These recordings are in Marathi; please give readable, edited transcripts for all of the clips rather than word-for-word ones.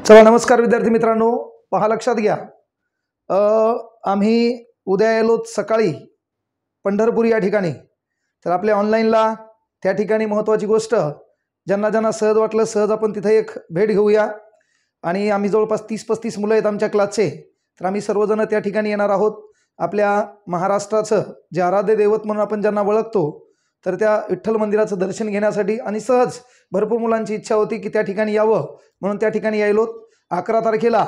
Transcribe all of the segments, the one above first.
चला नमस्कार विद्यार्थी मित्रांनो, पहा लक्षात घ्या, आम्ही उद्या येलोत सकाळी पंढरपूर या ठिकाणी. तर आपल्या ऑनलाईनला त्या ठिकाणी महत्त्वाची गोष्ट, ज्यांना ज्यांना सहज वाटलं सहज आपण तिथे एक भेट घेऊया. आणि आम्ही जवळपास 30-35 मुलं आहेत आमच्या क्लासचे. तर आम्ही सर्वजण त्या ठिकाणी येणार आहोत. आपल्या महाराष्ट्राचं जे आराध्य दैवत म्हणून आपण ज्यांना ओळखतो, तर त्या विठ्ठल मंदिराचं दर्शन घेण्यासाठी. आणि सहज भरपूर मुलांची इच्छा होती की त्या ठिकाणी यावं, म्हणून त्या ठिकाणी यायलोत. 11 तारखेला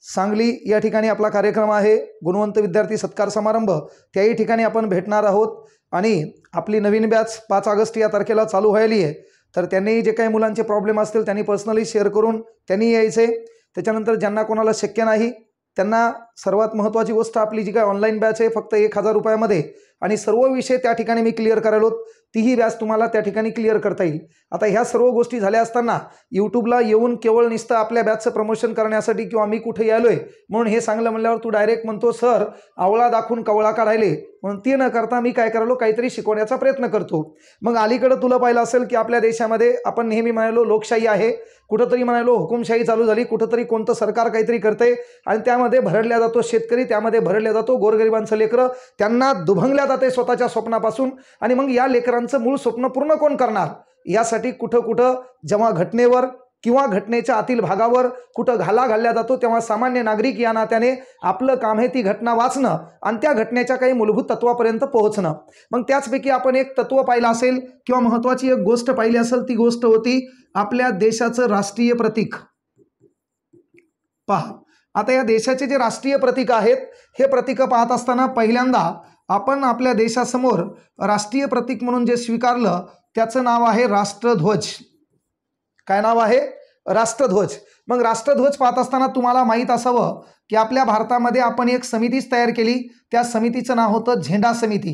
सांगली या ठिकाणी आपला कार्यक्रम आहे, गुणवंत विद्यार्थी सत्कार समारंभ. त्याही ठिकाणी आपण भेटणार आहोत. आणि आपली नवीन बॅच 5 ऑगस्ट या तारखेला चालू व्हायली आहे. तर त्यांनी जे काही मुलांचे प्रॉब्लेम असतील त्यांनी पर्सनली शेअर करून त्यांनी यायचे. त्याच्यानंतर ज्यांना कोणाला शक्य नाही त्यांना सर्वात महत्त्वाची गोष्ट, आपली जी काही ऑनलाईन बॅच आहे फक्त 1000 रुपयामध्ये, आणि सर्व विषय त्या ठिकाणी मी क्लिअर करायलो. तीही बॅच तुम्हाला त्या ठिकाणी क्लिअर करता येईल. आता ह्या सर्व गोष्टी झाल्या असताना यूट्यूबला येऊन केवळ नुसतं आपल्या बॅचचं प्रमोशन करण्यासाठी किंवा मी कुठे यालोय म्हणून हे सांगलं म्हणल्यावर तू डायरेक्ट म्हणतो सर आवळा दाखवून कवळा काढायले, म्हणून ते न करता मी काय करालो, काहीतरी शिकवण्याचा प्रयत्न करतो. मग अलीकडे तुला पाहिलं असेल की आपल्या देशामध्ये आपण नेहमी म्हणालो लोकशाही आहे, कुठंतरी म्हणालो हुकुमशाही चालू झाली, कुठंतरी कोणतं सरकार काहीतरी करते आणि त्यामध्ये भरडल्या जातो शेतकरी, त्यामध्ये भरडल्या जातो गोरगरिबांचं लेकरं, त्यांना दुभंगल्या जाते स्वतःच्या स्वप्नापासून. आणि मग या लेकरांचं मूळ स्वप्न पूर्ण कोण करणार, यासाठी कुठं कुठं जेव्हा घटनेवर किंवा घटनेच्या आतील भागावर कुठं घाला घालल्या जातो, तेव्हा सामान्य नागरिक या नात्याने आपलं काम आहे ती घटना वाचणं आणि त्या घटनेच्या काही मूलभूत तत्वापर्यंत पोहोचणं. मग त्याचपैकी आपण एक तत्व पाहिलं असेल किंवा महत्त्वाची एक गोष्ट पाहिली असेल, ती गोष्ट होती आपल्या देशाचं राष्ट्रीय प्रतीक. पहा, आता या देशाचे जे राष्ट्रीय प्रतीक आहेत, हे प्रतीक पाहत असताना पहिल्यांदा आपण आपल्या देशासमोर राष्ट्रीय प्रतीक म्हणून जे स्वीकारलं त्याचं नाव आहे राष्ट्रध्वज. काय नाव आहे? राष्ट्रध्वज. मग राष्ट्रध्वज पाहत असताना तुम्हाला माहीत असावं की आपल्या भारतामध्ये आपण एक समितीच तयार केली. त्या समितीचं नाव होतं झेंडा समिती.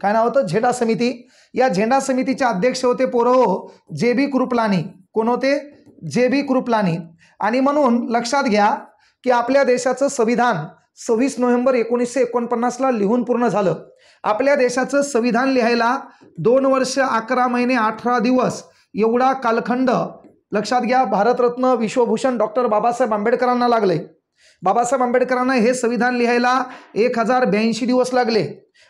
काय नाव होतं? झेंडा समिती. या झेंडा समितीचे अध्यक्ष होते पोरहो जे.बी. कृपलानी. कोण होते? जे.बी. कृपलानी. आणि म्हणून लक्षात घ्या की आपल्या देशाचं संविधान 26 नोव्हेंबर 1949ला लिहून पूर्ण झालं. आपल्या देशाचं संविधान लिहायला 2 वर्ष 11 महिने 18 दिवस एवढा कालखंड लक्षात घ्या. भारतरत्न विश्वभूषण डॉक्टर बाबासाहेब आंबेडकरांना लागले. बाबासाहेब आंबेडकरांना हे संविधान लिहायला 1082 दिवस लागले.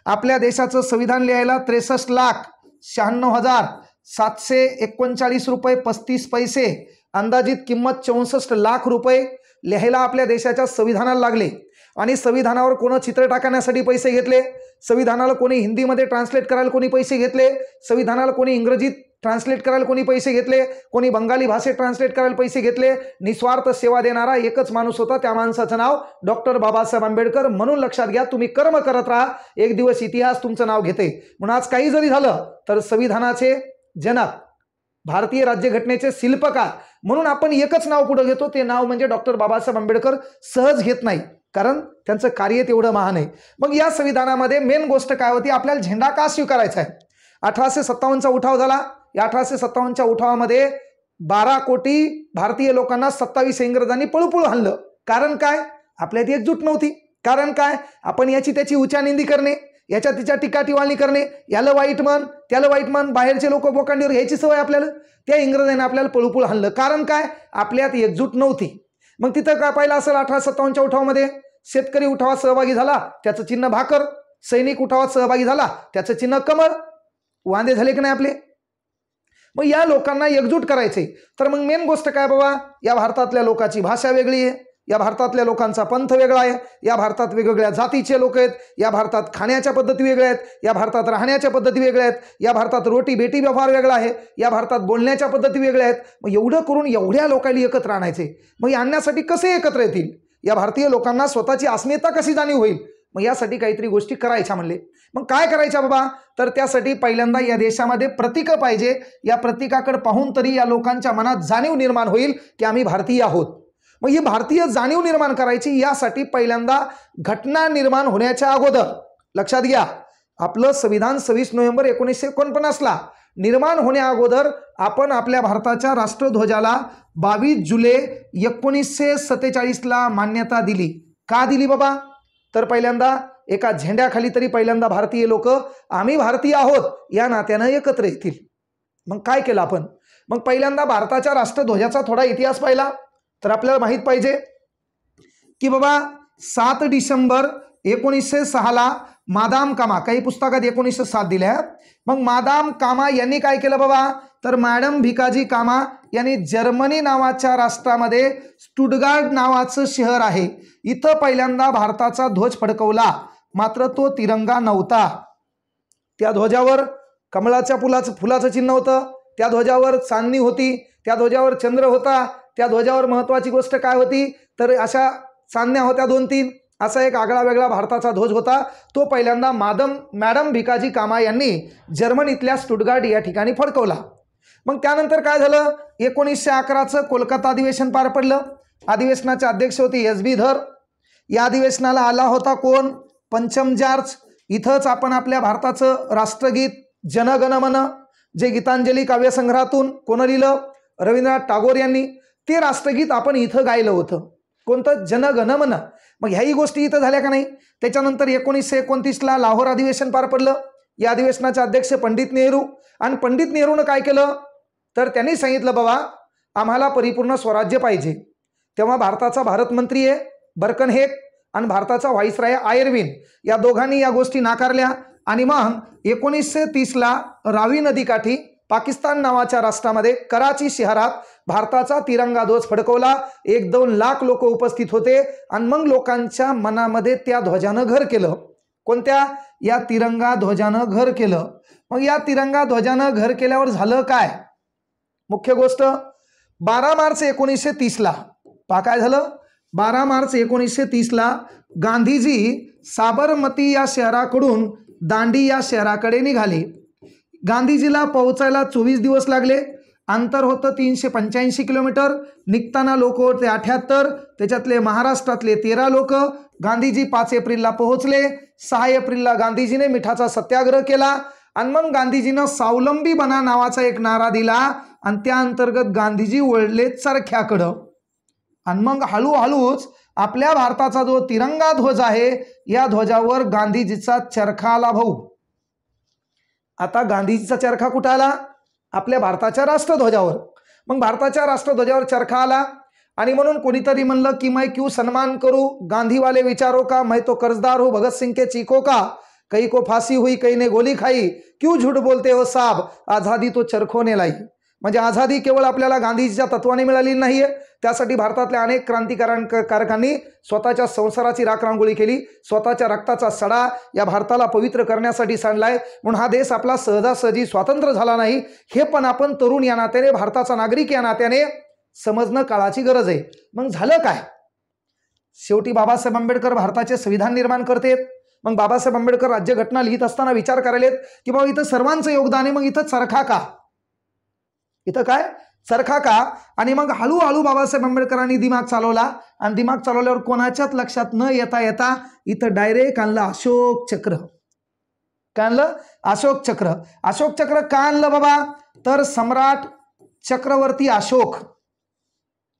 आपल्या देशाचं संविधान लिहायला 63,96,739 रुपये 35 पैसे, अंदाजित किंमत 64 लाख रुपये लिहायला आपल्या देशाच्या संविधानाला लागले. आणि संविधानावर कोण चित्र टाकण्यासाठी पैसे घेतले, संविधानाला कोणी हिंदीमध्ये ट्रान्सलेट करायला कोणी पैसे घेतले, संविधानाला कोणी इंग्रजीत ट्रान्सलेट करायला कोणी पैसे घेतले, कोणी बंगाली भाषेत ट्रान्सलेट करायला पैसे घेतले. निस्वार्थ सेवा देणारा एकच माणूस होता, त्या माणसाचं नाव डॉक्टर बाबासाहेब आंबेडकर. म्हणून लक्षात घ्या, तुम्ही कर्म करत राहा, एक दिवस इतिहास तुमचं नाव घेते. म्हणून आज काही जरी झालं तर संविधानाचे जनक, भारतीय राज्यघटनेचे शिल्पकार म्हणून आपण एकच नाव पुढे घेतो, ते नाव म्हणजे डॉक्टर बाबासाहेब आंबेडकर. सहज घेत नाही, कारण त्यांचं कार्य तेवढं महान आहे. मग या संविधानामध्ये मेन गोष्ट काय होती, आपल्याला झेंडा का स्वीकारायचा आहे. 1857चा उठाव झाला. या 1857च्या उठावामध्ये 12 कोटी भारतीय लोकांना 27 इंग्रजांनी पळूपळू हाणलं. कारण काय? आपल्यात एकजूट नव्हती. कारण काय? आपण याची त्याची उच्चानिंदी करणे, याच्या तिच्या टीका टिवाळणी करणे, याला वाईट म्हण त्याला वाईट म्हण, बाहेरचे लोक बोकांडीवर घ्यायची सवय आपल्याला. त्या इंग्रजांनी आपल्याला पळूपळू हाणलं. कारण काय? आपल्यात एकजूट नव्हती. मग तिथं काय पाहिलं असेल 1857च्या उठावामध्ये, शेतकरी उठावात सहभागी झाला त्याचं चिन्ह भाकर, सैनिक उठावात सहभागी झाला त्याचं चिन्ह कमळ. वांदे झाले की नाही आपले? मग या लोकांना एकजूट करायचे. तर मग मेन गोष्ट काय बाबा, या भारतातल्या लोकांची भाषा वेगळी आहे, या भारतातल्या लोकांचा पंथ वेगळा आहे, या भारतात वेगवेगळ्या जातीचे लोक आहेत, या भारतात खाण्याच्या पद्धती वेगळ्या आहेत, या भारतात राहण्याच्या पद्धती वेगळ्या आहेत, या भारतात रोटी बेटी व्यवहार वेगळा आहे, या भारतात बोलण्याच्या पद्धती वेगळ्या आहेत. मग एवढं करून एवढ्या लोकांनी एकत्र आणायचे. मग आणण्यासाठी कसे एकत्र येतील, या भारतीय लोकांना स्वतःची अस्मिता कशी जाणीव होईल, मग यासाठी काहीतरी गोष्टी करायच्या म्हणले. मग काय करायच्या बाबा, तर त्यासाठी पहिल्यांदा या देशामध्ये प्रतीक पाहिजे. या प्रतीकाकडे पाहून तरी या लोकांच्या मनात जाणीव निर्माण होईल की आम्ही भारतीय आहोत. मग ही भारतीय जाणीव निर्माण करायची, यासाठी पहिल्यांदा घटना निर्माण होण्याच्या अगोदर लक्षात घ्या, आपलं संविधान 26 नोव्हेंबर 1949ला निर्माण होण्या अगोदर आपण आपल्या भारताच्या राष्ट्रध्वजाला 22 जुलै 1947ला मान्यता दिली. का दिली बाबा, तर पहिल्यांदा एका झेंड्याखाली तरी पहिल्यांदा भारतीय लोक आम्ही भारतीय आहोत या नात्यानं एकत्र येतील. मग काय केलं आपण, मग पहिल्यांदा भारताच्या राष्ट्रध्वजाचा थोडा इतिहास पाहिला. तर आपल्याला माहीत पाहिजे की बाबा 7 डिसेंबर 1906 मादाम कामा, काही पुस्तकात 1907 दिल्या, मग मादाम कामा यांनी काय केलं बाबा, तर मॅडम भिकाजी कामा यांनी जर्मनी नावाच्या राष्ट्रामध्ये स्टुटगार्ट नावाचं शहर आहे, इथं पहिल्यांदा भारताचा ध्वज फडकवला. मात्र तो तिरंगा नव्हता. त्या ध्वजावर कमळाच्या फुलाचं चिन्ह होतं, त्या ध्वजावर चांदणी होती, त्या ध्वजावर चंद्र होता, त्या ध्वजावर महत्वाची गोष्ट काय होती, तर अशा चांदण्या होत्या 2-3, असा एक आगळा वेगळा भारताचा ध्वज होता. तो पहिल्यांदा मॅडम भिकाजी कामा यांनी जर्मनीतल्या स्टुटगार्ट या ठिकाणी फडकवला. मग त्यानंतर काय झालं, 1911चं कोलकाता अधिवेशन पार पडलं. अधिवेशनाचे अध्यक्ष होते एस.बी. धर. या अधिवेशनाला आला होता कोण, पंचम जॉर्ज. इथंच आपण आपल्या भारताचं राष्ट्रगीत जनगण मन, जे गीतांजली काव्यसंग्रहातून कोण लिहिलं, रवींद्रनाथ टागोर यांनी, ते राष्ट्रगीत आपण इथं गायलं होतं. कोणतं, जनगण मन. मग ह्याही गोष्टी इथं झाल्या का नाही. त्याच्यानंतर 1929ला लाहोर अधिवेशन पार पडलं. या अधिवेशनाचे अध्यक्ष पंडित नेहरू. आणि पंडित नेहरूनं काय केलं, तर त्यांनी सांगितलं बाबा आम्हाला परिपूर्ण स्वराज्य पाहिजे. तेव्हा भारताचा भारतमंत्री आहे बर्कनहेक आणि भारताचा व्हाईसराय आयर्विन, या दोघांनी या गोष्टी नाकारल्या. आणि मग 1930ला रावी नदीकाठी पाकिस्तान नावाच्या राष्ट्रामध्ये कराची शहरात भारताचा तिरंगा ध्वज फडकवला. 1-2 लाख लोक उपस्थित होते. आणि मग लोकांच्या मनामध्ये त्या ध्वजानं घर केलं. कोणत्या, या तिरंगा ध्वजानं घर केलं. मग या तिरंगा ध्वजानं घर केल्यावर झालं काय, मुख्य गोष्ट, 12 मार्च 1930ला काय झालं, 12 मार्च 1930ला गांधीजी साबरमती या शहराकडून दांडी या शहराकडे निघाले. गांधीजीला पोहोचायला 24 दिवस लागले. अंतर होतं 385 किलोमीटर. निघताना लोक होते 78, त्याच्यातले महाराष्ट्रातले 13 लोक. गांधीजी 5 एप्रिलला पोहोचले. 6 एप्रिलला गांधीजीने मिठाचा सत्याग्रह केला. आणि मग गांधीजीनं स्वावलंबी बना नावाचा एक नारा दिला आणि त्या अंतर्गत गांधीजी वळले चरख्याकडं. आणि मग हळूहळूच आपल्या भारताचा जो तिरंगा ध्वज आहे, या ध्वजावर गांधीजीचा चरखा आला. भाऊ, आता गांधीजीचा चरखा कुठं आला, आपल्या भारताच्या राष्ट्रध्वजावर. मग भारताच्या राष्ट्रध्वजावर चरखा आला. आणि म्हणून कोणीतरी म्हणलं की मैं क्यों सन्मान करू, गांधीवाले विचारों का, मैं तो कर्जदार हूँ भगत सिंह के चीखों का, कई को फांसी हुई कई ने गोली खाई, क्यों झूठ बोलते हो साहब, आझादी तो चरखों ने लाई. म्हणजे आझादी केवळ आपल्याला गांधीजीच्या तत्वाने मिळाली नाहीये, त्यासाठी भारतातल्या अनेक क्रांतिकारकांनी स्वतःच्या संसाराची राखरांगोळी केली, स्वतःच्या रक्ताचा सडा या भारताला पवित्र करण्यासाठी सांडलाय. म्हणून हा देश आपला सहजासहजी स्वातंत्र्य झाला नाही, हे पण आपण तरुण या नात्याने, भारताचा नागरिक या नात्याने समजणं काळाची गरज आहे. मग झालं काय, शेवटी बाबासाहेब आंबेडकर भारताचे संविधान निर्माण करतेत. मग बाबासाहेब आंबेडकर राज्यघटना लिहित असताना विचार करायलेत की बाबा इथं सर्वांचं योगदान आहे, मग इथं चरखा का, इथं काय चरखा का. आणि मग हळूहळू बाबासाहेब आंबेडकरांनी दिमाग चालवला. आणि दिमाग चालवल्यावर कोणाच्याच लक्षात न येता इथं डायरेक्ट आणलं अशोक चक्र. काय आणलं, अशोक चक्र. अशोक चक्र का आणलं बाबा, तर सम्राट चक्रवर्ती अशोक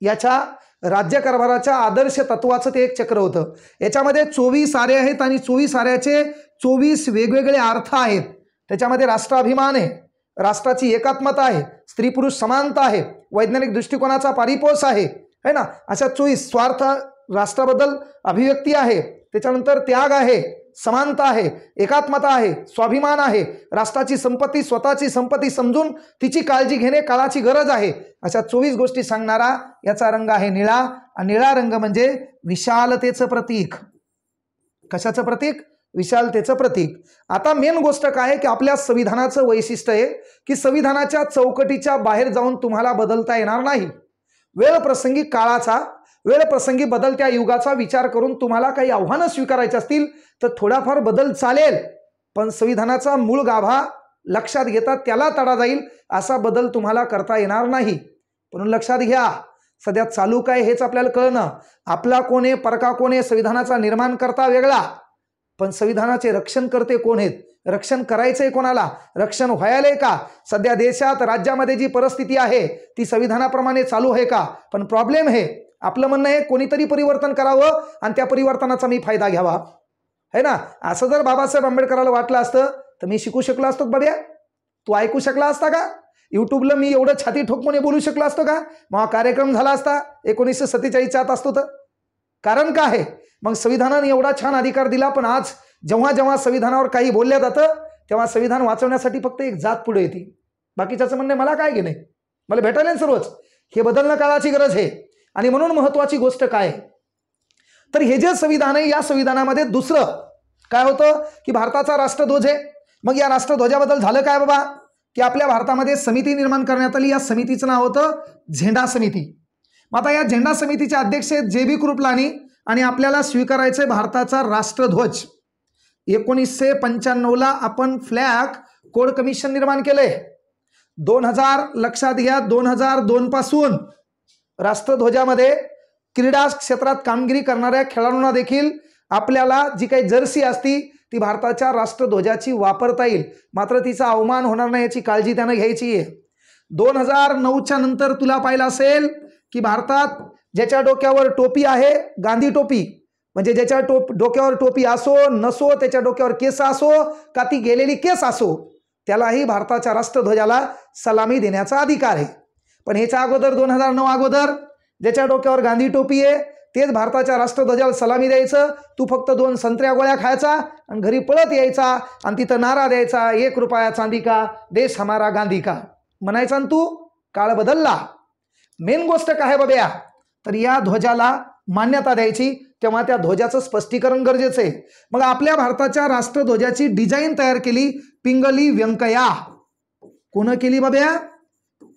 याच्या राज्यकारभाराच्या आदर्श तत्वाचं ते एक चक्र होतं. याच्यामध्ये 24 आरे आहेत आणि 24 आऱ्याचे 24 वेगवेगळे अर्थ आहेत. त्याच्यामध्ये राष्ट्राभिमान आहे, राष्ट्राची एकात्मता आहे, स्त्री पुरुष समानता आहे, वैज्ञानिक दृष्टिकोनाचा परिपोष आहे, है ना, अशा 24. स्वार्थ राष्ट्राबद्दल अभिव्यक्ती आहे, त्याच्यानंतर त्याग आहे, समानता आहे, एकात्मता आहे, स्वाभिमान आहे, राष्ट्राची संपत्ती स्वतःची संपत्ती समजून तिची काळजी घेणे काळाची गरज आहे, अशा 24 गोष्टी सांगणारा याचा रंग आहे निळा. आणि निळा रंग म्हणजे विशालतेचं प्रतीक. कशाचं प्रतीक, विशालतेचं प्रतीक. आता मेन गोष्ट काय आहे की आपल्या संविधानाचं वैशिष्ट्य आहे की संविधानाच्या चौकटीच्या बाहेर जाऊन तुम्हाला बदलता येणार नाही. वेळ प्रसंगी काळाचा, वेळ प्रसंगी बदलत्या युगाचा विचार करून तुम्हाला काही आव्हानं स्वीकारायची असतील तर थोडाफार बदल चालेल, पण संविधानाचा मूळ गाभा लक्षात घेता त्याला तडा जाईल असा बदल तुम्हाला करता येणार नाही. म्हणून लक्षात घ्या, सध्या चालू काय हेच आपल्याला कळणं, आपला कोण आहे परका कोण आहे, संविधानाचा निर्माण करता वेगळा, पण संविधानाचे रक्षण करते कोण आहेत, रक्षण करायचंय कोणाला, रक्षण व्हायलंय का. सध्या देशात राज्यामध्ये जी परिस्थिती आहे ती संविधानाप्रमाणे चालू आहे का. पण प्रॉब्लेम आहे, आपलं म्हणणं आहे कोणीतरी परिवर्तन करावं आणि त्या परिवर्तनाचा मी फायदा घ्यावा, है ना. असं जर बाबासाहेब आंबेडकरांना वाटलं असतं तर मी शिकू शकलो असतो बाब्या, तू ऐकू शकला असता का. युट्यूबला मी एवढं छाती ठोकपणे बोलू शकलो असतो का? मग कार्यक्रम झाला असता 1947 आत असतो तर. कारण काय आहे? मग संविधानाने एवढा छान अधिकार दिला, पण आज जेव्हा जेव्हा संविधानावर काही बोलल्या जातं तेव्हा संविधान वाचवण्यासाठी फक्त एक जात पुढे येते. बाकीच्याचं म्हणणे मला काय घेणे, मला भेटायला सर्वच. हे बदलणं काळाची गरज आहे. आणि म्हणून महत्वाची गोष्ट काय, तर हे जे संविधान आहे या संविधानामध्ये दुसरं काय होतं की भारताचा राष्ट्रध्वज आहे. मग या राष्ट्रध्वजाबद्दल झालं काय बाबा, की आपल्या भारतामध्ये समिती निर्माण करण्यात आली. या समितीचं नाव होतं झेंडा समिती. मग आता या झेंडा समितीचे अध्यक्ष आहेत JB कृपलानी आणि आपल्याला स्वीकारायचे भारताचा राष्ट्रध्वज. 1995ला आपण फ्लॅग कोड कमिशन निर्माण केले. 2000 लक्षात घ्या, 2002 पासून राष्ट्रध्वजामध्ये क्रीडा क्षेत्रात कामगिरी करणाऱ्या खेळाडूंना देखील आपल्याला जी काही जर्सी असती ती भारताच्या राष्ट्रध्वजाची वापरता येईल, मात्र तिचा अवमान होणार नाही याची काळजी त्यानं घ्यायची आहे. 2009च्या नंतर तुला पाहिलं असेल की भारतात ज्याच्या डोक्यावर टोपी आहे गांधी टोपी, म्हणजे ज्याच्या डोक्यावर टोपी असो नसो, त्याच्या डोक्यावर केस असो का ती गेलेली केस असो, त्यालाही भारताच्या राष्ट्रध्वजाला सलामी देण्याचा अधिकार आहे. पण ह्याच्या अगोदर 2009 अगोदर ज्याच्या डोक्यावर गांधी टोपी आहे तेच भारताच्या राष्ट्रध्वजाला सलामी द्यायचं. तू फक्त 2 संत्र्या गोळ्या खायचा आणि घरी पळत यायचा आणि तिथं नारा द्यायचा, 1 रुपया चांदी का, देश हमारा गांधी का म्हणायचा. आणि तू काळ बदलला. मेन गोष्ट काय बाब्या, तर या ध्वजाला मान्यता द्यायची, तेव्हा त्या ध्वजाचं स्पष्टीकरण गरजेचं आहे. मग आपल्या भारताच्या राष्ट्रध्वजाची डिझाईन तयार केली पिंगली व्यंकय्या. कोण केली बाब्या?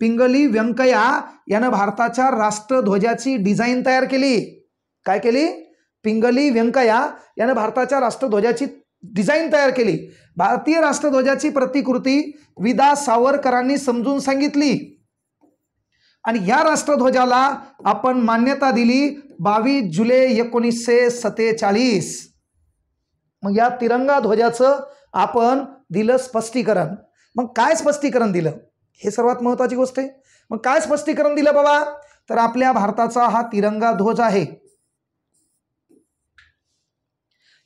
पिंगली व्यंकय्या यानं भारताच्या राष्ट्रध्वजाची डिझाईन तयार केली. काय केली? पिंगली व्यंकय्या यानं भारताच्या राष्ट्रध्वजाची डिझाईन तयार केली. भारतीय राष्ट्रध्वजाची प्रतिकृती विदा सावरकरांनी समजून सांगितली आणि या राष्ट्रध्वजाला आपण मान्यता दिली 22 जुलै 1947. मग या तिरंगा ध्वजाचं आपण दिलं स्पष्टीकरण. मग काय स्पष्टीकरण दिलं हे सर्वात महत्त्वाची गोष्ट आहे. मग काय स्पष्टीकरण दिलं बाबा, तर आपल्या भारताचा हा तिरंगा ध्वज आहे.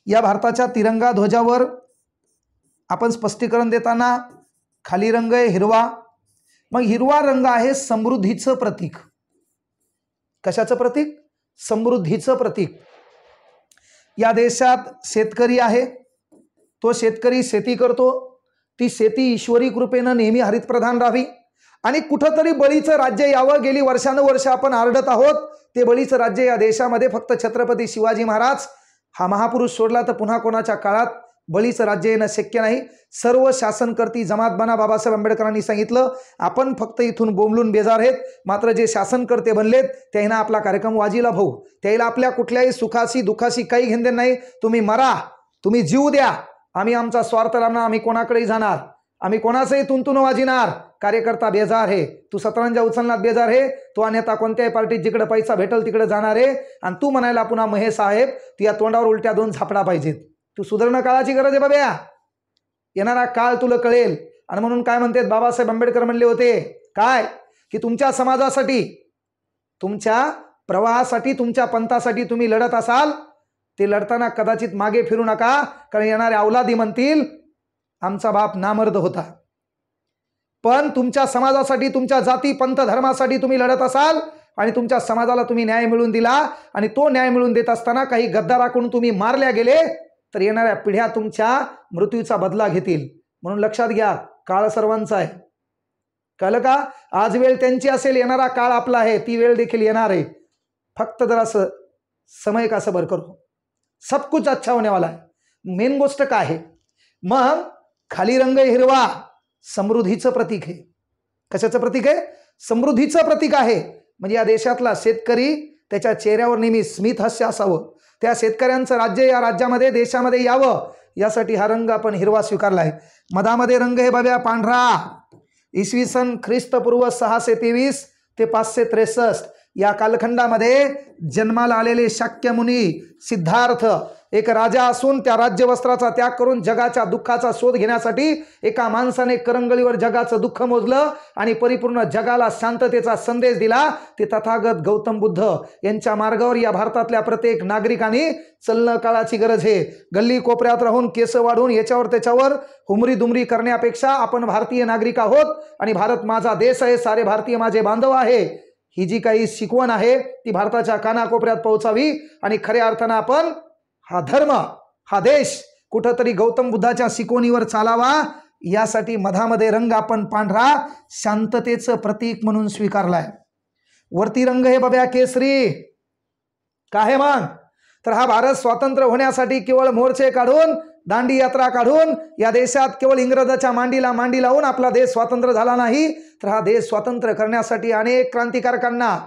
या भारताच्या तिरंगा ध्वजावर आपण स्पष्टीकरण देताना खाली रंग आहे हिरवा. मग हिरवा रंग आहे समृद्धीचं प्रतीक. कशाचं प्रतीक? समृद्धीचं प्रतीक. या देशात शेतकरी आहे, तो शेतकरी शेती करतो, ती शेती ईश्वरी कृपेनं नेहमी हरितप्रधान राहावी आणि कुठंतरी बळीचं राज्य यावं. गेली वर्षानुवर्ष आपण आरडत आहोत. ते बळीचं राज्य या देशामध्ये फक्त छत्रपती शिवाजी महाराज हा महापुरुष सोडला तर पुन्हा कोणाच्या काळात बळीचं राज्य येणं शक्य नाही. सर्व शासनकर्ती जमातबाना बाबासाहेब आंबेडकरांनी सांगितलं आपण फक्त इथून बोंबलून बेजार आहेत, मात्र जे शासनकर्ते बनलेत त्यांना आपला कार्यक्रम वाजीला भाऊ, त्याला आपल्या कुठल्याही सुखाशी दुखाशी काही घेणदेण नाही. तुम्ही मरा, तुम्ही जीव द्या, आम्ही आमचा स्वार्थ लावणार, आम्ही कोणाकडेही जाणार, आम्ही कोणाचंही तुंतून वाजिणार. कार्यकर्ता बेजार आहे, तू सतरंजा उचलण्यात बेजार आहे, तो नेता कोणत्याही पार्टीत जिकडे पैसा भेटल तिकडे जाणार आहे आणि तू म्हणायला पुन्हा महेश साहेब तू या तोंडावर उलट्या 2 झापडा पाहिजेत. तू सुधारणा काळाची गरज आहे बाब्या. येणारा काळ तुला कळेल. आणि म्हणून काय म्हणतात बाबासाहेब आंबेडकर म्हणले होते काय, की तुमच्या समाजासाठी, तुमच्या प्रवाहासाठी, तुमच्या पंथासाठी तुम्ही लढत असाल, ते लढताना कदाचित मागे फिरू नका, कारण येणाऱ्या अवलादी म्हणतील आमचा बाप नामर्द होता. पण तुमच्या समाजासाठी, तुमच्या जाती पंथ धर्मासाठी तुम्ही लढत असाल आणि तुमच्या समाजाला तुम्ही न्याय मिळवून दिला आणि तो न्याय मिळवून देत असताना काही गद्दाराकडून तुम्ही मारल्या गेले तर येणाऱ्या पिढ्या तुमच्या मृत्यूचा बदला घेतील. म्हणून लक्षात घ्या, काळ सर्वांचा आहे. कळलं का? आज वेळ त्यांची असेल, येणारा काळ आपला आहे, ती वेळ देखील येणार आहे. फक्त जरासं समय का सबर करो, सब कुछ अच्छा होने वाला है. मेन गोष्ट काय आहे, मग खाली रंग हिरवा समृद्धीचं प्रतीक आहे. कशाचं प्रतीक आहे? समृद्धीचं प्रतीक आहे. म्हणजे या देशातला शेतकरी त्याच्या चेहऱ्यावर नेहमी स्मित हास्य असावं, त्या शेतकऱ्यांचं राज्य या राज्यामध्ये देशामध्ये यावं, यासाठी हा रंग आपण हिरवा स्वीकारला आहे. मधामध्ये रंग हे बाब्या पांढरा. इसवी सन ख्रिस्तपूर्व 623 ते 563 या कालखंडामध्ये जन्माला आलेले शाक्य मुनी सिद्धार्थ एक राजा असून त्या राज्यवस्त्राचा त्याग करून जगाच्या दुःखाचा शोध घेण्यासाठी एका माणसाने करंगळीवर जगाचं दुःख मोजलं आणि परिपूर्ण जगाला शांततेचा संदेश दिला. ते तथागत गौतम बुद्ध यांच्या मार्गावर या भारतातल्या प्रत्येक नागरिकांनी चलणं काळाची गरज आहे. गल्ली कोपऱ्यात राहून केस वाढवून याच्यावर त्याच्यावर हुमरी दुमरी करण्यापेक्षा आपण भारतीय नागरिक आहोत आणि भारत माझा देश आहे, सारे भारतीय माझे बांधव आहे, ही जी काही शिकवण आहे ती भारताच्या कानाकोपऱ्यात पोहोचावी आणि खऱ्या अर्थानं आपण हा धर्म हा देश कुठंतरी गौतम बुद्धाच्या शिकवणीवर चालावा. यासाठी मधामध्ये रंग आपण पांढरा शांततेचं प्रतीक म्हणून स्वीकारलाय. वरती रंग हे बघा केसरी का आहे मग, तर हा भारत स्वातंत्र्य होण्यासाठी केवळ मोर्चे काढून दांडी यात्रा काढून या देशात केवळ इंग्रजाच्या मांडीला मांडी लावून आपला देश स्वातंत्र्य झाला नाही, तर हा देश स्वातंत्र्य करण्यासाठी अनेक क्रांतिकारकांना,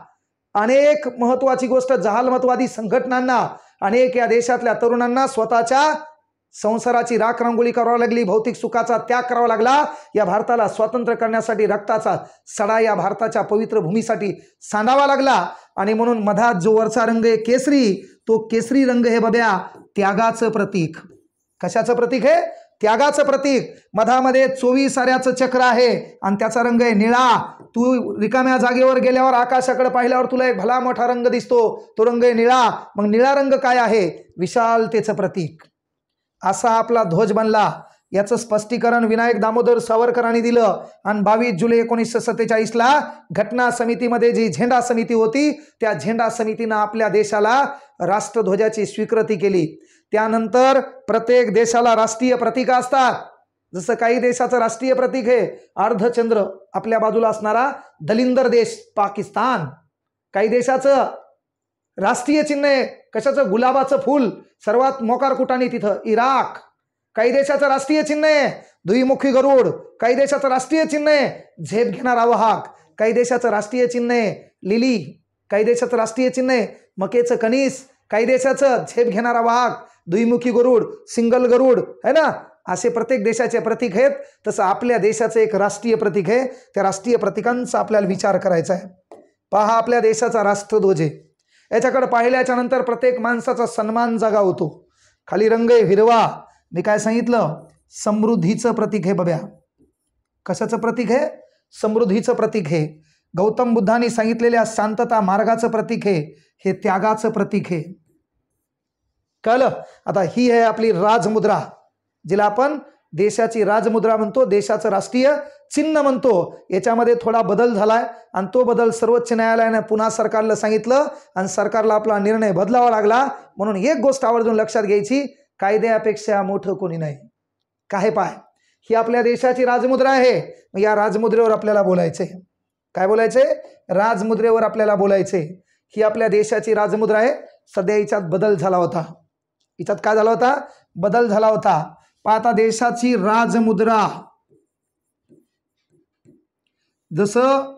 अनेक महत्वाची गोष्ट जहालमतवादी संघटनांना, अनेक या देशातल्या तरुणांना स्वतःच्या संसाराची राख रांगोळी करावी लागली, भौतिक सुखाचा त्याग करावा लागला. या भारताला स्वातंत्र्य करण्यासाठी रक्ताचा सडा या भारताच्या पवित्र भूमीसाठी सांडावा लागला. आणि म्हणून मधात जो वरचा रंग आहे केसरी, तो केसरी रंग हे बघा त्यागाचं प्रतीक. कशाचं प्रतीक आहे? त्यागाचं प्रतीक. मधामध्ये 24 साऱ्याचं चक्र आहे आणि त्याचा रंग आहे निळा. तू रिकाम्या जागेवर गेल्यावर आकाशाकडे पाहिल्यावर तुला एक भला मोठा रंग दिसतो, तो रंग आहे निळा. मग निळा रंग काय आहे? विशालतेचं प्रतीक. असा आपला ध्वज बनला. याचं स्पष्टीकरण विनायक दामोदर सावरकरांनी दिलं आणि 22 जुलै 1947ला घटना समितीमध्ये जी झेंडा समिती होती त्या झेंडा समितीनं आपल्या देशाला राष्ट्रध्वजाची स्वीकृती केली. त्यानंतर प्रत्येक देशाला राष्ट्रीय प्रतीक असतात. जसं काही देशाचं राष्ट्रीय प्रतीक आहे अर्धचंद्र, आपल्या बाजूला असणारा दलिंदर देश पाकिस्तान. काही देशाचं राष्ट्रीय चिन्ह आहे कशाचं? गुलाबाचं फूल, सर्वात मोकार कुटाने तिथं इराक. काही देशाचं राष्ट्रीय चिन्ह आहे द्विमुखी गरुड. काही देशाचं राष्ट्रीय चिन्ह आहे झेप घेणारा वाहक. काही देशाचं राष्ट्रीय चिन्ह आहे लिली. काही देशाचं राष्ट्रीय चिन्ह आहे मकेचं कणीस. काही देशाचं झेप घेणारा वाहक द्विमुखी गरुड, सिंगल गरुड है ना. असे प्रत्येक देशाचे प्रतीक आहेत. तसं आपल्या देशाचं एक राष्ट्रीय प्रतीक आहे. त्या राष्ट्रीय प्रतीकांचा आपल्याला विचार करायचा आहे. पहा आपल्या देशाचा राष्ट्रध्वज आहे. याच्याकडे पाहिल्याच्या नंतर प्रत्येक माणसाचा सन्मान जागा होतो. खाली रंग आहे हिरवा. मी काय सांगितलं? समृद्धीचं प्रतीक आहे बघा. कशाचं प्रतीक आहे? समृद्धीचं प्रतीक आहे. गौतम बुद्धांनी सांगितलेल्या शांतता मार्गाचं प्रतीक आहे. हे त्यागाचं प्रतीक आहे. कळलं? आता ही आहे आपली राजमुद्रा, जिला आपण देशाची राजमुद्रा म्हणतो, देशाचं राष्ट्रीय चिन्ह म्हणतो. याच्यामध्ये थोडा बदल झालाय आणि तो बदल सर्वोच्च न्यायालयाने पुन्हा सरकारला सांगितलं आणि सरकारला आपला निर्णय बदलावा लागला. म्हणून एक गोष्ट आवर्जून लक्षात घ्यायची, कायद्यापेक्षा मोठं कोणी नाही. काय पाय, ही आपल्या देशाची राजमुद्रा आहे. या राजमुद्रेवर आपल्याला बोलायचंय. काय बोलायचंय? राजमुद्रेवर आपल्याला बोलायचंय. ही आपल्या देशाची राजमुद्रा आहे. सध्या हिच्यात बदल झाला होता. हिच्यात काय झाला होता? बदल झाला होता. पाहता देशाची राजमुद्रा, जसं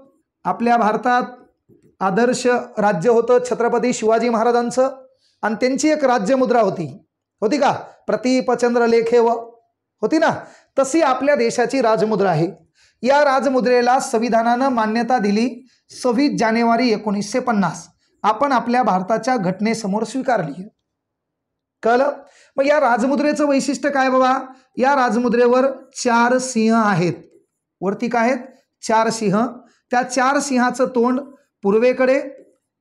आपल्या भारतात आदर्श राज्य होतं छत्रपती शिवाजी महाराजांचं आणि त्यांची एक राज्यमुद्रा होती का? प्रतिपचंद्र लेखेव होती ना. तशी आपल्या देशाची राजमुद्रा आहे. या राजमुद्रेला संविधानानं मान्यता दिली 26 जानेवारी 1950. आपण आपल्या भारताच्या घटनेसमोर स्वीकारली. कळलं? मग या राजमुद्रेचं वैशिष्ट्य काय बाबा? या राजमुद्रेवर 4 सिंह आहेत. वरती काय आहेत? 4 सिंह. त्या 4 सिंहाचं तोंड पूर्वेकडे,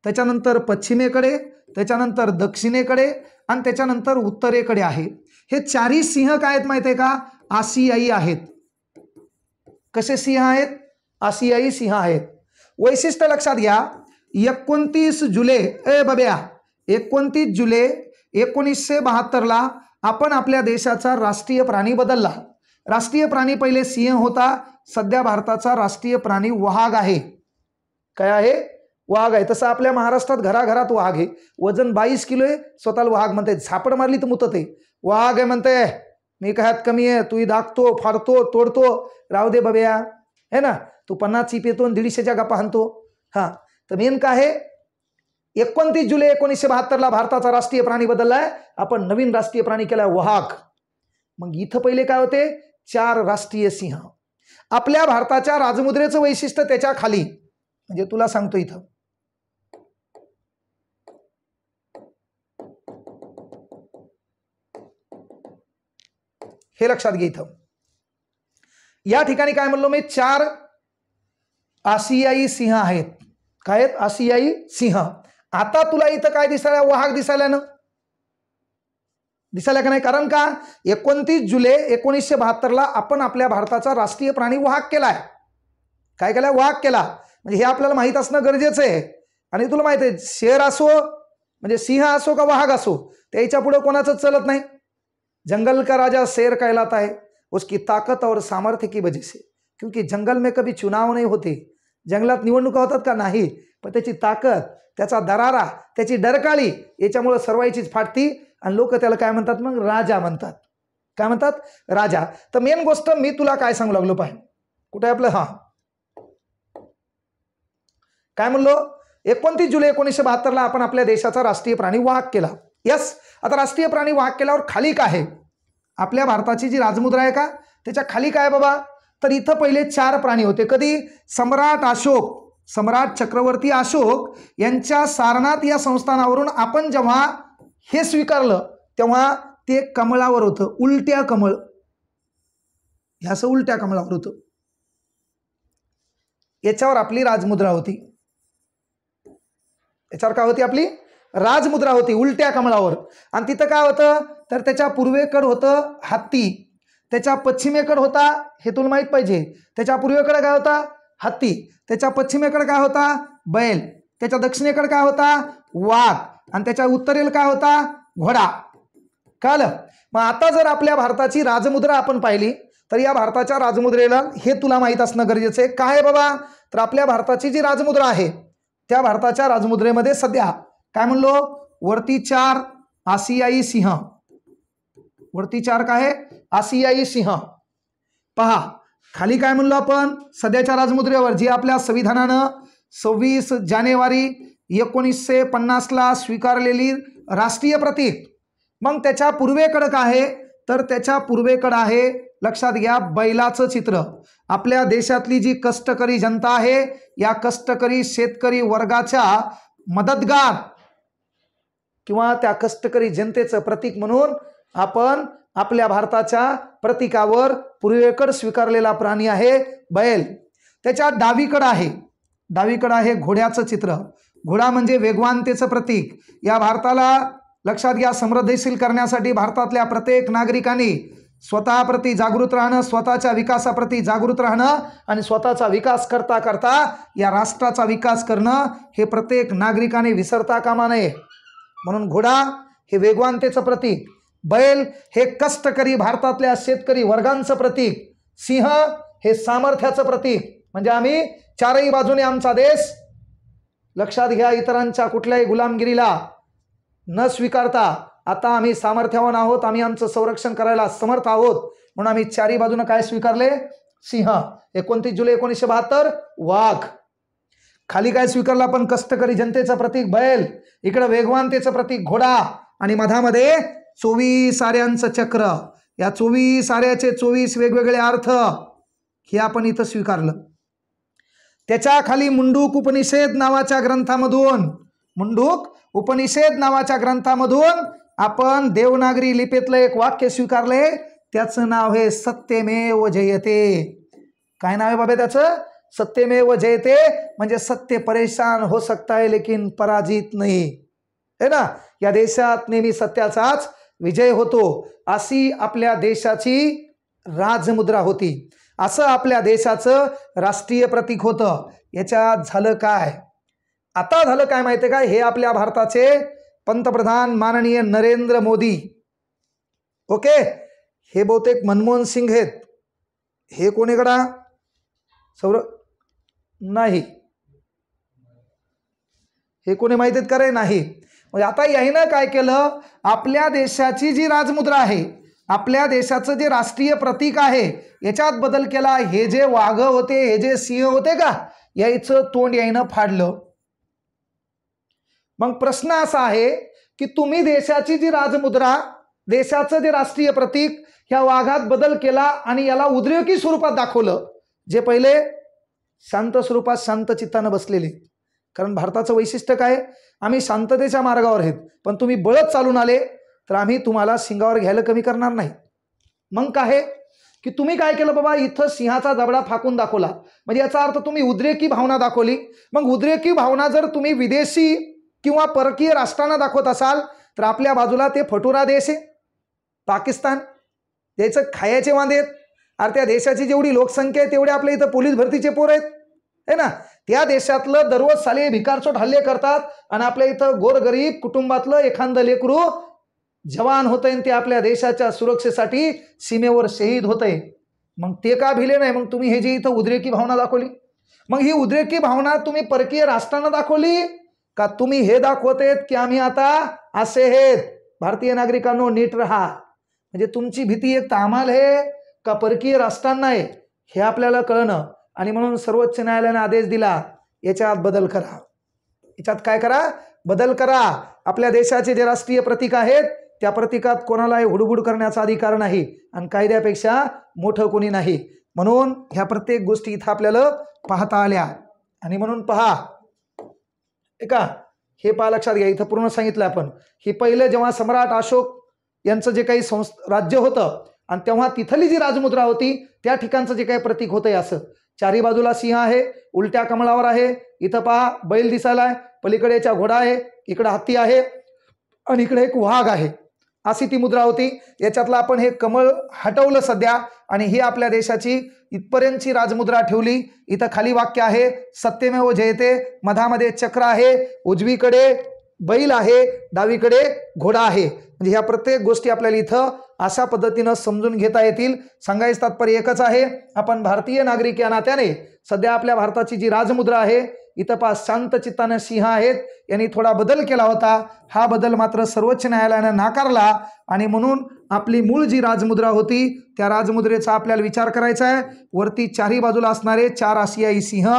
त्याच्यानंतर पश्चिमेकडे, त्याच्यानंतर दक्षिणेकडे आणि त्याच्यानंतर उत्तरेकडे आहे. हे 4ही सिंह काय आहेत माहिती आहे का? आशियाई आहेत. कसे सिंह आहेत? आशियाई सिंह आहेत. वैशिष्ट्य लक्षात घ्या. 29 जुलै 29 जुलै 1972ला आपण आपल्या देशाचा राष्ट्रीय प्राणी बदलला. राष्ट्रीय प्राणी पहिले सिंह होता. सध्या भारताचा राष्ट्रीय प्राणी वाघ आहे. काय आहे? वाघ आहे. तसं आपल्या महाराष्ट्रात घराघरात वाघ आहे. वजन 22 किलो आहे. स्वतःला वाघ म्हणते. झापड मारली तर मुतत आहे. वाघ आहे म्हणते. मी काय कमी आहे? तू दाखतो, फाडतो, तोडतो. राहू दे बब्या है ना. तू 50 चिप येतो 150च्या गप्पा हाणतो. हां, तर मेन काय आहे? 29 जुलै 1972ला भारताचा राष्ट्रीय प्राणी बदललाय. आपण नवीन राष्ट्रीय प्राणी केलाय वाघ. मग इथं पहिले काय होते? 4 राष्ट्रीय सिंह. आपल्या भारताच्या राजमुद्रेचं वैशिष्ट्य त्याच्या खाली, म्हणजे तुला सांगतो इथं हे लक्षात घे इथं. या ठिकाणी काय म्हणलो मी, 4 आशियाई सिंह आहेत. काय आहेत? आशियाई सिंह. आता तुला इथं काय दिसायला, वाहक दिसायला ना, दिसायला का नाही? कारण का 29 जुलै 1972ला आपण आपल्या भारताचा राष्ट्रीय प्राणी वाहक केलाय. काय केलाय? वाहक केला. म्हणजे हे आपल्याला माहित असणं गरजेचं आहे. आणि तुला माहित आहे, शेर असो म्हणजे सिंह असो का वाहक असो, त्याच्या पुढे कोणाचं चलत नाही. जंगल का राजा शेर कहलाता है, उसकी ताकत और सामर्थ्य की वजह से. क्योंकि जंगल में कभी चुनाव नहीं होते. जंगलात निवडणुका होतात का? नाही. पण त्याची ताकद, त्याचा दरारा, त्याची डरकाळी याच्यामुळे सर्वांचीच फाटती आणि लोक त्याला काय म्हणतात? मग राजा म्हणतात. काय म्हणतात? राजा. तर मेन गोष्ट मी तुला काय सांगू लागलो पाहिजे, कुठे आपलं, हा काय म्हणलो, 29 जुलै 1972ला आपण आपल्या देशाचा राष्ट्रीय प्राणी वाहक केला. यस. आता राष्ट्रीय प्राणी वाहक केल्यावर खाली काय आहे? आपल्या भारताची जी राजमुद्रा आहे का, त्याच्या खाली काय बाबा? तर इथं पहिले 4 प्राणी होते. कधी? सम्राट अशोक, सम्राट चक्रवर्ती अशोक यांच्या सारनाथ या संस्थानावरून आपण जेव्हा हे स्वीकारलं तेव्हा ते कमळावर होतं, उलट्या कमळ. हे असं उलट्या कमळावर होतं. याच्यावर आपली राजमुद्रा होती. याच्यावर काय होती? आपली राजमुद्रा होती, उलट्या कमळावर. आणि तिथं काय होतं? तर त्याच्या पूर्वेकडे होतं हत्ती, त्याच्या पश्चिमेकडे होता, हे तुला माहित पाहिजे, त्याच्या पूर्वेकडे काय होता? हत्ती, त्याच्या पश्चिमेकडे काय होता? बैल, त्याच्या दक्षिणेकडे काय होता? वाघ, आणि त्याच्या उत्तरेला काय होता? घोडा. कळलं? मग आता जर आपल्या भारताची राजमुद्रा आपण पाहिली तर या भारताच्या राजमुद्रेला हे तुला माहित असणं गरजेचं आहे. काय आहे बाबा? तर आपल्या भारताची जी राजमुद्रा आहे त्या भारताच्या राजमुद्रेमध्ये सध्या काय म्हणलो, वरती 4 आशियाई सिंह, वरती 4 काय आहे? आशियाई सिंह. पहा खाली काय म्हणलो आपण सध्याच्या राजमुद्रेवर, जी आपल्या संविधानानं 26 जानेवारी 1950ला स्वीकारलेली राष्ट्रीय प्रतीक. मग त्याच्या पूर्वेकडे काय आहे? तर त्याच्या पूर्वेकडे आहे, लक्षात घ्या, बैलाचं चित्र. आपल्या देशातली जी कष्टकरी जनता आहे, या कष्टकरी शेतकरी वर्गाच्या मदतगार किंवा त्या कष्टकरी जनतेचं प्रतीक म्हणून आपण आपल्या भारताच्या प्रतीकावर पूर्वेकडे स्वीकारलेला प्राणी आहे बैल. त्याच्या डावीकडे आहे घोड्याचं चित्र. घोडा म्हणजे वेगवानतेचं प्रतीक. या भारताला लक्षात घ्या समृद्धशील करण्यासाठी भारतातल्या प्रत्येक नागरिकांनी स्वतःप्रती जागृत राहणं, स्वतःच्या विकासाप्रती जागृत राहणं आणि स्वतःचा विकास करता करता या राष्ट्राचा विकास करणं हे प्रत्येक नागरिकाने विसरता कामा नये. म्हणून घोडा हे वेगवानतेचं प्रतीक, बैल हे कष्टकरी भारतातल्या शेतकरी वर्गांचं प्रतीक, सिंह हे सामर्थ्याचं प्रतीक. म्हणजे आम्ही चारही बाजूने आमचा देश, लक्षात घ्या, इतरांच्या कुठल्याही गुलामगिरीला न स्वीकारता आता आम्ही सामर्थ्यवान आहोत, आम्ही आमचं संरक्षण करायला समर्थ आहोत. म्हणून आम्ही चारही बाजूने काय स्वीकारले? सिंह. 29 जुलै 1972 वाघ. खाली काय स्वीकारलं आपण? कष्टकरी जनतेचं प्रतीक बैल, इकडे वेगवानतेचं प्रतीक घोडा आणि मधामध्ये 24 आऱ्यांचं चक्र. या 24 आऱ्याचे 24 वेगवेगळे अर्थ हे आपण इथं स्वीकारलं. त्याच्या खाली मुंडूक उपनिषेध नावाच्या ग्रंथामधून आपण देवनागरी लिपीतलं एक वाक्य स्वीकारले, त्याचं नाव आहे सत्यमेव जयते. काय नाव आहे बाबा त्याचं? सत्यमेव जयते. म्हणजे सत्य परेशान हो सकता है लेकिन पराजित नहीं, है ना. या देशात नेहमी सत्याचाच विजय होतो, अशी आपल्या देशाची राजमुद्रा होती, असं आपल्या देशाचं राष्ट्रीय प्रतीक होतं. याच्यात झालं काय? आता झालं काय माहिती आहे का? हे आपल्या भारताचे पंतप्रधान माननीय नरेंद्र मोदी, ओके, हे बहुतेक मनमोहन सिंग आहेत. हे कोणीकडा नाही, हे कोणी माहिती आहेत का रे? नाही. म्हणजे आता यानं काय केलं? आपल्या देशाची जी राजमुद्रा आहे, आपल्या देशाचं जे राष्ट्रीय प्रतीक आहे, याच्यात बदल केला. हे जे वाघ होते, हे जे सिंह होते का, याचं तोंड यानं फाडलं. मग प्रश्न असा आहे की तुम्ही देशाची जी राजमुद्रा, देशाचं जे राष्ट्रीय प्रतीक, ह्या वाघात बदल केला आणि याला उद्रेकी स्वरूपात दाखवलं. जे पहिले शांत स्वरूपात शांत चित्तानं बसलेले, कारण भारताचं वैशिष्ट्य काय? आम्ही शांततेच्या मार्गावर आहेत, पण तुम्ही बळत चालून आले तर आम्ही तुम्हाला शिंगावर घ्यायला कमी करणार नाही. मग काय की तुम्ही काय केलं बाबा, इथं सिंहाचा जबडा फाकून दाखवला, म्हणजे याचा अर्थ तुम्ही उद्रेकी भावना दाखवली. मग उद्रेकी भावना जर तुम्ही विदेशी किंवा परकीय राष्ट्रांना दाखवत असाल तर आपल्या बाजूला ते फटुरा देश आहे पाकिस्तान, त्याचं खायचे वांदे आहेत. अरे त्या देशाची जेवढी लोकसंख्या आहे तेवढे आपल्या इथं पोलीस भरतीचे पोर आहेत, है ना. त्या देशातलं दररोज साले भिकारचोट हल्ले करतात आणि आपल्या इथं गोरगरीब कुटुंबातलं एखादं लेकरू जवान होतंय, ते आपल्या देशाच्या सुरक्षेसाठी सीमेवर शहीद होतंय. मग ते का भिले नाही? मग तुम्ही हे जे इथं उद्रेकी भावना दाखवली, मग ही उद्रेकी भावना तुम्ही परकीय राष्ट्रांना दाखवली का तुम्ही हे दाखवतेत की आम्ही आता असे आहेत? भारतीय नागरिकांनो नीट राहा. म्हणजे तुमची भीती एक तामाल आहे का परकीय राष्ट्रांना आहे हे आपल्याला कळणं. आणि म्हणून सर्वोच्च न्यायालयाने आदेश दिला, याच्यात बदल करा. याच्यात काय करा? बदल करा. आपल्या देशाचे जे राष्ट्रीय प्रतीक आहेत त्या प्रतीकात कोणालाही हुडबुड करण्याचा अधिकार नाही आणि कायद्यापेक्षा मोठं कोणी नाही. म्हणून ह्या प्रत्येक गोष्टी इथं आपल्याला पाहता आल्या. आणि म्हणून पहा का हे पहा, लक्षात घ्या, इथं पूर्ण सांगितलं आपण. हे पहिलं जेव्हा सम्राट अशोक यांचं जे काही राज्य होतं आणि तेव्हा तिथली जी राजमुद्रा होती त्या ठिकाणचं जे काही प्रतीक होतंय असं चारी बाजूला सिंह आहे, उलट्या कमळावर आहे. इथं पहा बैल दिसायला आहे, पलीकडे याच्या घोडा आहे, इकडे हत्ती आहे आणि इकडे एक वाघ आहे. अशी ती मुद्रा होती. याच्यातलं आपण हे कमळ हटवलं सध्या आणि ही आपल्या देशाची इथपर्यंतची राजमुद्रा ठेवली. इथं खाली वाक्य आहे सत्यमेव जयते, मधामध्ये चक्र आहे, उजवीकडे बैल आहे, डावीकडे घोडा आहे. म्हणजे ह्या प्रत्येक गोष्टी आपल्याला इथं अशा पद्धतीनं समजून घेता येतील. सांगायचं तात्पर्य एकच आहे, आपण भारतीय नागरिक या नात्याने सध्या आपल्या भारताची जी राजमुद्रा आहे इथं पहा शांत चित्तानं सिंह आहेत. यांनी थोडा बदल केला होता, हा बदल मात्र सर्वोच्च न्यायालयानं नाकारला आणि म्हणून आपली मूळ जी राजमुद्रा होती त्या राजमुद्रेचा आपल्याला विचार करायचा आहे. वरती चारही बाजूला असणारे 4 आशियाई सिंह,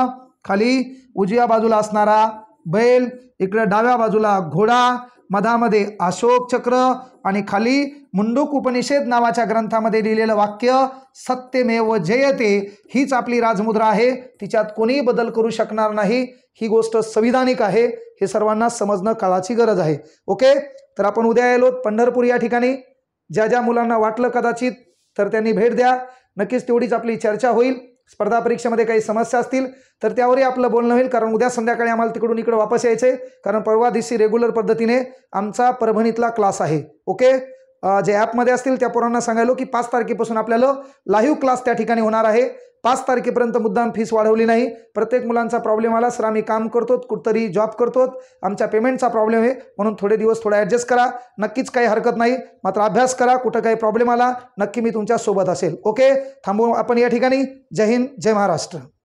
खाली उजव्या बाजूला असणारा बैल, इकडे डाव्या बाजूला घोडा, मधामध्ये अशोक चक्र आणि खाली मुंडूक उपनिषद नावाच्या ग्रंथामध्ये लिहिलेलं वाक्य सत्यमेव जयते. हीच आपली राजमुद्रा आहे, तिच्यात कोणीही बदल करू शकणार नाही. ही गोष्ट संविधानिक आहे, हे सर्वांना समजणं काळाची गरज आहे. ओके, तर आपण उद्या यायलो पंढरपूर या ठिकाणी. ज्या ज्या मुलांना वाटलं कदाचित तर त्यांनी भेट द्या. नक्कीच तेवढीच आपली चर्चा होईल. स्पर्धा परीक्षेमध्ये काही समस्या असतील तर त्यावरही आपलं बोलणं होईल, कारण उद्या संध्याकाळी आम्हाला तिकडून इकडे वापस यायचे, कारण परवा दिवशी रेग्युलर पद्धतीने आमचा परभणीतला क्लास आहे. ओके, जे ॲपमध्ये असतील त्या पोरांना सांगायलो की 5 तारखेपासून आपल्याला लाईव्ह क्लास त्या ठिकाणी होणार आहे. 5 तारखेपर्यंत मुद्दाम फीस वाढवली नाही. प्रत्येक मुलांचा प्रॉब्लेम आला, सर आम्ही काम करतो, कुठतरी जॉब करतो, आमच्या पेमेंटचा प्रॉब्लेम आहे, म्हणून थोडे दिवस थोडा ॲडजस्ट करा. नक्कीच काही हरकत नाही, मात्र अभ्यास करा. कुठं काही प्रॉब्लेम आला नक्की मी तुमच्या सोबत असेल. ओके, थांबू आपण या ठिकाणी. जय हिंद, जय महाराष्ट्र.